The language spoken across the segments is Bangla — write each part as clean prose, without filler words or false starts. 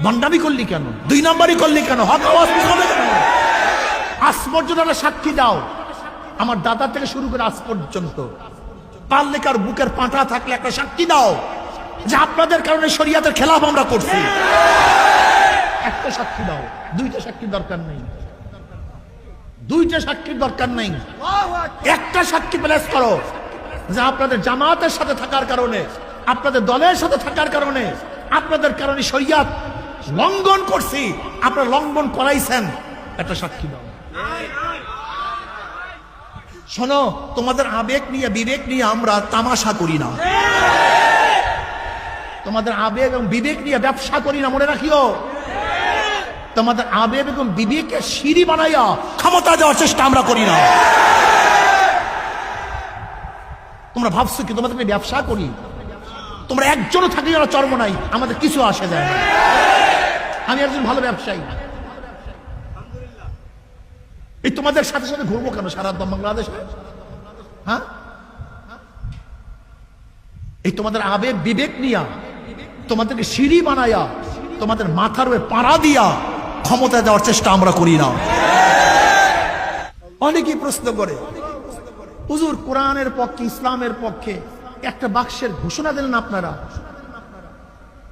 ভণ্ডামি করলি কেন? 2 নম্বরই করলি কেন? হক আওয়াজ হবে কেন? আজ পর্যন্ত একটা সাক্ষী দাও, আমার দাদা থেকে শুরু করে আজ পর্যন্ত পারলে কার বুকের পাঁটা থাকলে একটা সাক্ষী দাও যে আপনাদের কারণে শরীয়তের খেলাফ আমরা করছি। একটা সাক্ষী দাও। 2টা সাক্ষীর দরকার নেই, 2টা সাক্ষীর দরকার নেই। একটা সাক্ষী প্লেস করো যে আপনাদের জামাতের সাথে থাকার কারণে, আপনাদের দলের সাথে থাকার কারণে, আপনাদের কারণে শরীয়ত লঙ্ঘন করছি, আপনারা লঙ্ঘন করাইছেন, একটা সাক্ষী দাও। শোনো, তোমাদের আবেগ নিয়ে বিবেক নিয়ে আমরা তামাশা করি না, তোমাদের আবেগ এবং বিবেক নিয়ে ব্যবসা করি না, মনে রাখিও। তোমাদের আবেগ এবং বিবেকের সিঁড়ি বানাইয়া ক্ষমতা দেওয়ার চেষ্টা আমরা করি না। তোমরা ভাবছো কি তোমাদের ব্যবসা করি? তোমরা একজনও থাকলে যারা চর্ম নাই, আমাদের কিছু আসে যায় না। আমি একজন ভালো ব্যবসায়ী, এই তোমাদের সাথে সাথে ঘুরবো কেন সারা বাংলাদেশে? হ্যাঁ, এই তোমাদের আবেগ বিবেক নিয়া, তোমাদেরকে সিঁড়ি বানায়া, তোমাদের মাথার উপরে পাড়া দিয়া ক্ষমতা দেওয়ার চেষ্টা আমরা করি না। অনেকেই প্রশ্ন করে, হুজুর কোরআনের পক্ষে, ইসলামের পক্ষে একটা বাক্সের ঘোষণা দিলেন আপনারা,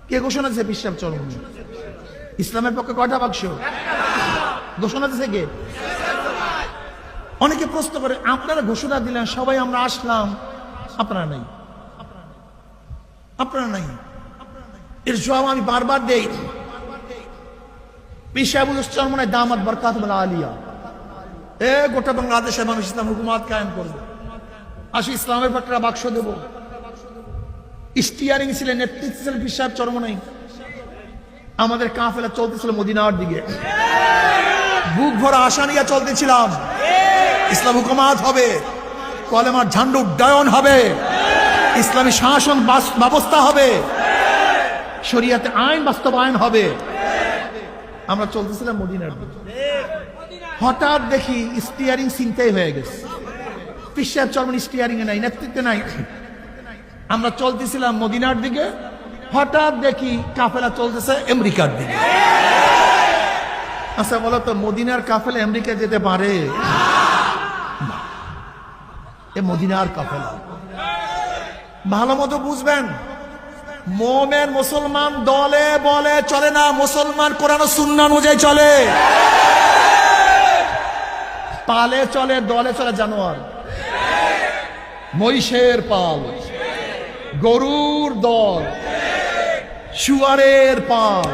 কে ঘোষণা দিয়েছে? বিশ্বাস চরম। ইসলামের পক্ষে কয়টা বাক্স ঘোষণা দিয়েছে? কে? অনেকে প্রশ্ন করে, আপনারা ঘোষণা দিলেন, সবাই আমরা আসলাম, আপনারা নাই, আপনারা নাই। এর জবাব আমি বারবার দেই। পীর সাহেবুল চরমনায় দামাত বরকাতুল আলিয়া, গোটা বাংলাদেশে মানুষ ইসলাম হুকুমত কায়েম করবে, আসি ইসলামের পক্ষে বাক্স দেব। স্টিয়ারিং ছিলেন, নেতৃত্ব ছিলেন পীর সাহেব চরমনাই। আমাদের কাফেলা চলতেছিল মদিনার দিকে, বুক ভরা আশা নিয়ে চলতেছিলাম, ইসলাম হুকুমত হবে, কলেমার ঝান্ডা উড্ডয়ন হবে, ইসলামী শাসন ব্যবস্থা হবে, শরীয়তে আইন বাস্তবায়ন হবে। আমরা চলতেছিলাম মদিনার দিকে, হঠাৎ দেখি স্টিয়ারিং চিন্তাই হয়ে গেছে। পীর সাহেব চরমনাই স্টিয়ারিং এ নাই, নেতৃত্বে নাই। আমরা চলতেছিলাম মদিনার দিকে, হঠাৎ দেখি কাফেলা চলতেছে আমেরিকার দিকে। আচ্ছা বলো তো, মদিনার কাফেলা আমেরিকা যেতে পারে? এ মদিনার কাফেলা। ভালো মতো বুঝবেন, মোমেন মুসলমান দলে বলে চলে না, মুসলমান কোরআন ও সুন্নাহ অনুযায়ী চলে, পালে চলে, দলে চলে। জানোয়ার, মহিষের পাল, গরুর দল, শুয়ারের পাল।